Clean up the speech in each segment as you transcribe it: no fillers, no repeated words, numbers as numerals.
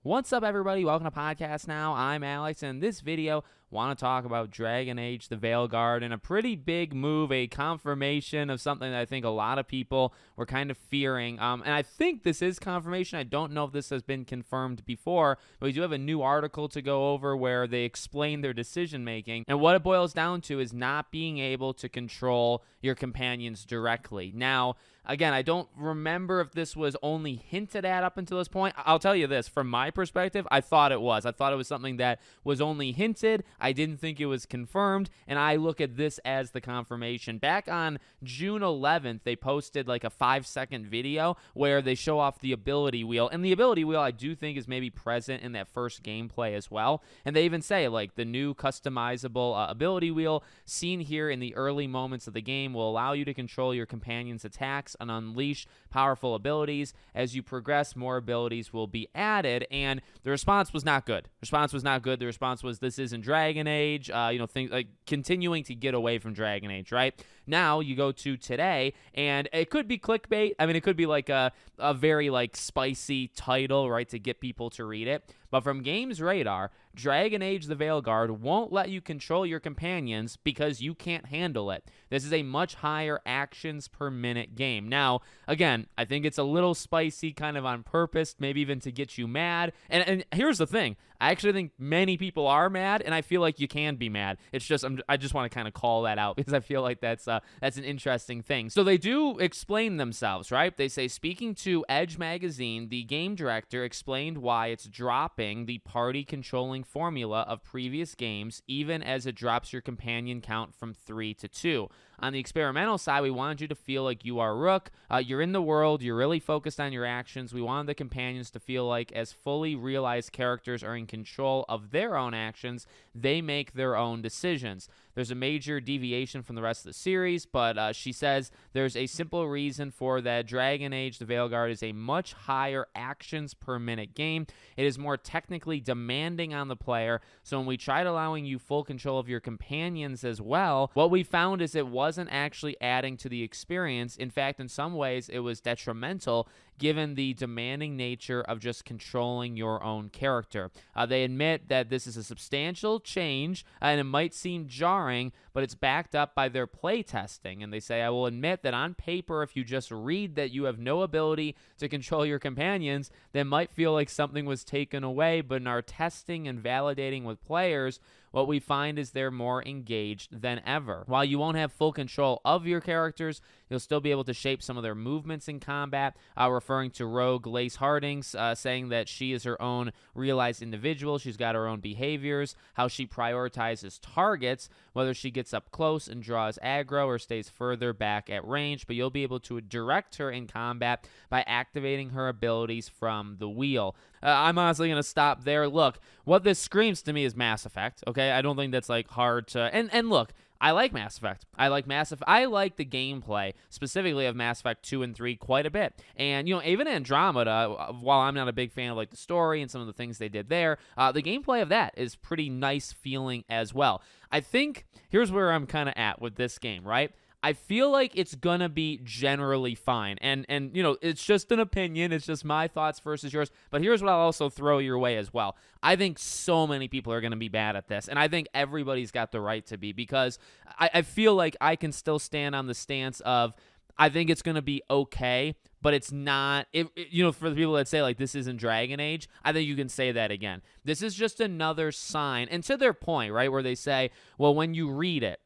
What's up, everybody? Welcome to Podcast Now. I'm Alex, and in this video, want to talk about Dragon Age, the Veilguard, and a pretty big move, a confirmation of something that I think a lot of people were kind of fearing. And I think this is confirmation. I don't know if this has been confirmed before, but we do have a new article to go over where they explain their decision-making. And what it boils down to is not being able to control your companions directly. Now, again, I don't remember if this was only hinted at up until this point. I'll tell you this, from my perspective, I thought it was. I thought it was something that was only hinted. I didn't think it was confirmed, and I look at this as the confirmation. Back on June 11th, they posted like a 5-second video where they show off the ability wheel, and the ability wheel I do think is maybe present in that first gameplay as well. And they even say like the new customizable ability wheel seen here in the early moments of the game will allow you to control your companion's attacks and unleash powerful abilities. As you progress, more abilities will be added, and the response was not good. The response was, this isn't Dragon Age, things like continuing to get away from Dragon Age, right? Now you go to today, and it could be clickbait. I mean, it could be like a very like spicy title, right, to get people to read it. But from Games Radar, Dragon Age the Veilguard won't let you control your companions because you can't handle it. This is a much higher actions per minute game. Now, again, I think it's a little spicy kind of on purpose, maybe even to get you mad. And here's the thing. I actually think many people are mad, and I feel like you can be mad. It's just I just want to kind of call that out because I feel like that's an interesting thing. So they do explain themselves, right? They say, speaking to Edge magazine, the game director explained why it's dropping the party controlling formula of previous games, even as it drops your companion count from 3 to 2. On the experimental side, we wanted you to feel like you are Rook. You're in the world. You're really focused on your actions. We wanted the companions to feel like as fully realized characters are in control of their own actions. They make their own decisions. There's a major deviation from the rest of the series, but she says there's a simple reason for that. Dragon Age the Veilguard is a much higher actions per minute game. It is more technically demanding on the player, so when we tried allowing you full control of your companions as well, what we found is it wasn't actually adding to the experience. In fact, in some ways, it was detrimental given the demanding nature of just controlling your own character. They admit that this is a substantial change, and it might seem jarring, but it's backed up by their play testing. And they say, I will admit that on paper, if you just read that you have no ability to control your companions, that might feel like something was taken away, but in our testing and validating with players, what we find is they're more engaged than ever. While you won't have full control of your characters, you'll still be able to shape some of their movements in combat, referring to Rogue Lace Hardings, saying that she is her own realized individual. She's got her own behaviors, how she prioritizes targets, whether she gets up close and draws aggro or stays further back at range, but you'll be able to direct her in combat by activating her abilities from the wheel. I'm honestly going to stop there. Look, what this screams to me is Mass Effect, okay? I don't think that's like hard to... And look, I like Mass Effect. I like the gameplay, specifically of Mass Effect 2 and 3, quite a bit. And, even Andromeda, while I'm not a big fan of like the story and some of the things they did there, the gameplay of that is pretty nice feeling as well. I think here's where I'm kind of at with this game, right? I feel like it's going to be generally fine. And it's just an opinion. It's just my thoughts versus yours. But here's what I'll also throw your way as well. I think so many people are going to be bad at this. And I think everybody's got the right to be, because I feel like I can still stand on the stance of, I think it's going to be okay, but it's not, for the people that say like this isn't Dragon Age, I think you can say that again. This is just another sign. And to their point, right, where they say, well, when you read it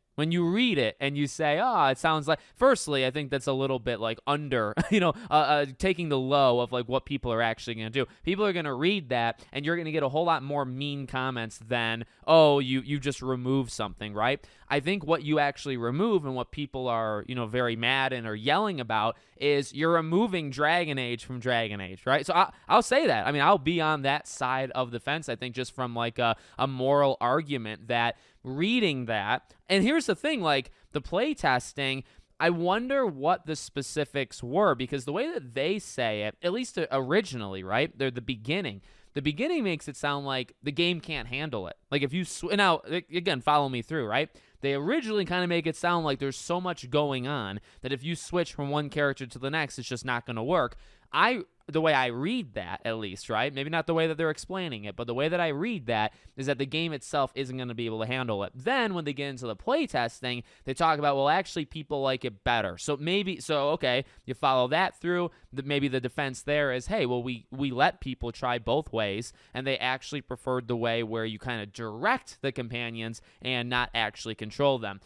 and you say, it sounds like, firstly, I think that's a little bit like under, taking the low of like what people are actually going to do. People are going to read that, and you're going to get a whole lot more mean comments than, you just remove something, right? I think what you actually remove and what people are, very mad and are yelling about is you're removing Dragon Age from Dragon Age, right? So I'll say that. I mean, I'll be on that side of the fence, I think, just from like a moral argument that reading that. And here's the thing, like the play testing, I wonder what the specifics were, because the way that they say it, at least originally, right? They're the beginning makes it sound like the game can't handle it. Like if you, now again, follow me through, right? They originally kind of make it sound like there's so much going on that if you switch from one character to the next, it's just not going to work. the way I read that, at least, right? Maybe not the way that they're explaining it, but the way that I read that is that the game itself isn't going to be able to handle it. Then when they get into the playtesting, they talk about, well, actually people like it better. So okay, you follow that through. Maybe the defense there is, hey, well, we let people try both ways, and they actually preferred the way where you kind of direct the companions and not actually control them.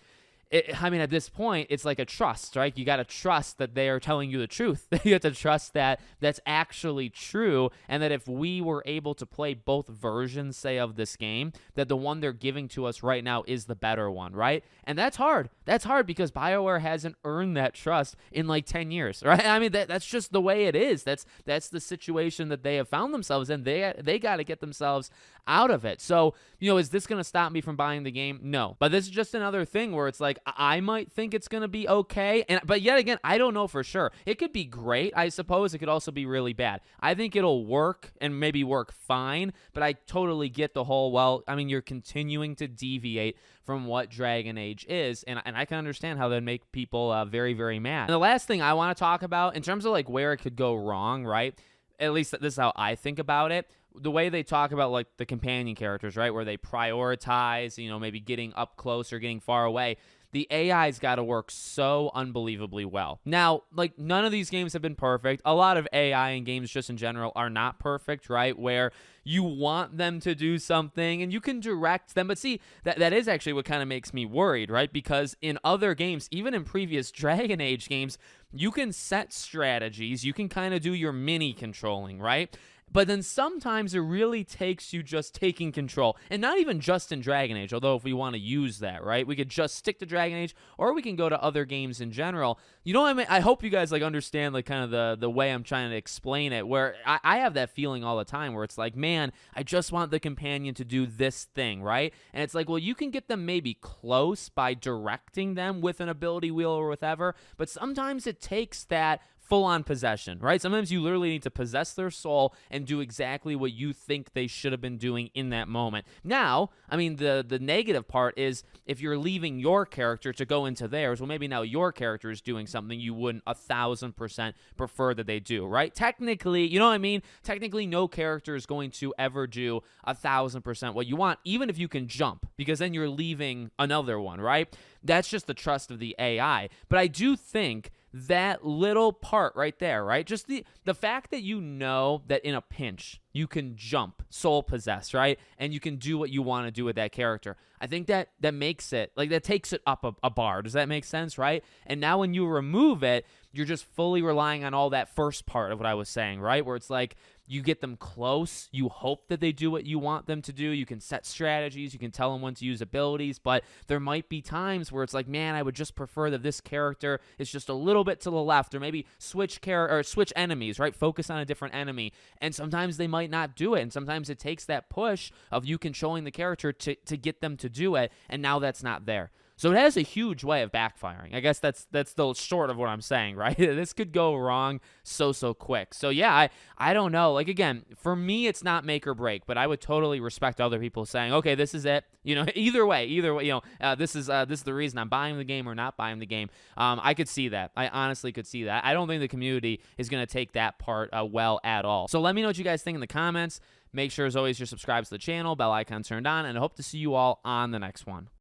At this point, it's like a trust, right? You got to trust that they are telling you the truth. You have to trust that that's actually true, and that if we were able to play both versions, say, of this game, that the one they're giving to us right now is the better one, right? And that's hard. That's hard because BioWare hasn't earned that trust in like 10 years, right? I mean, that's just the way it is. That's the situation that they have found themselves in. They got to get themselves out of it. So, is this going to stop me from buying the game? No. But this is just another thing where it's like, I might think it's going to be okay. But yet again, I don't know for sure. It could be great, I suppose. It could also be really bad. I think it'll work and maybe work fine, but I totally get the whole, you're continuing to deviate from what Dragon Age is, and I can understand how that would make people very, very mad. And the last thing I want to talk about, in terms of like where it could go wrong, right? At least this is how I think about it. The way they talk about like the companion characters, right, where they prioritize, maybe getting up close or getting far away. The AI's got to work so unbelievably well. Now, like, none of these games have been perfect. A lot of AI in games just in general are not perfect, right? Where you want them to do something and you can direct them. But see, that is actually what kind of makes me worried, right? Because in other games, even in previous Dragon Age games, you can set strategies. You can kind of do your mini controlling, right? But then sometimes it really takes you just taking control. And not even just in Dragon Age, although if we want to use that, right? We could just stick to Dragon Age, or we can go to other games in general. You know what I mean? I hope you guys like understand like kind of the way I'm trying to explain it, where I have that feeling all the time where it's like, man, I just want the companion to do this thing, right? And it's like, well, you can get them maybe close by directing them with an ability wheel or whatever, but sometimes it takes that full-on possession, right? Sometimes you literally need to possess their soul and do exactly what you think they should have been doing in that moment. Now, the negative part is if you're leaving your character to go into theirs, well, maybe now your character is doing something you wouldn't 1,000% prefer that they do, right? Technically, you know what I mean? Technically, no character is going to ever do 1,000% what you want, even if you can jump, because then you're leaving another one, right? That's just the trust of the AI. But I do think that little part right there, right? Just the fact that that in a pinch, you can jump, soul possessed, right? And you can do what you want to do with that character. I think that makes it, like, that takes it up a bar. Does that make sense, right? And now when you remove it, you're just fully relying on all that first part of what I was saying, right? Where it's like, you get them close, you hope that they do what you want them to do, you can set strategies, you can tell them when to use abilities, but there might be times where it's like, man, I would just prefer that this character is just a little bit to the left, or maybe switch enemies, right? Focus on a different enemy, and sometimes they might not do it, and sometimes it takes that push of you controlling the character to get them to do it, and now that's not there. So it has a huge way of backfiring. I guess that's the short of what I'm saying, right? This could go wrong so quick. So yeah, I don't know. Like, again, for me, it's not make or break, but I would totally respect other people saying, okay, this is it. Either way, this is the reason I'm buying the game or not buying the game. I could see that. I honestly could see that. I don't think the community is going to take that part well at all. So let me know what you guys think in the comments. Make sure, as always, you're subscribed to the channel, bell icon turned on, and I hope to see you all on the next one.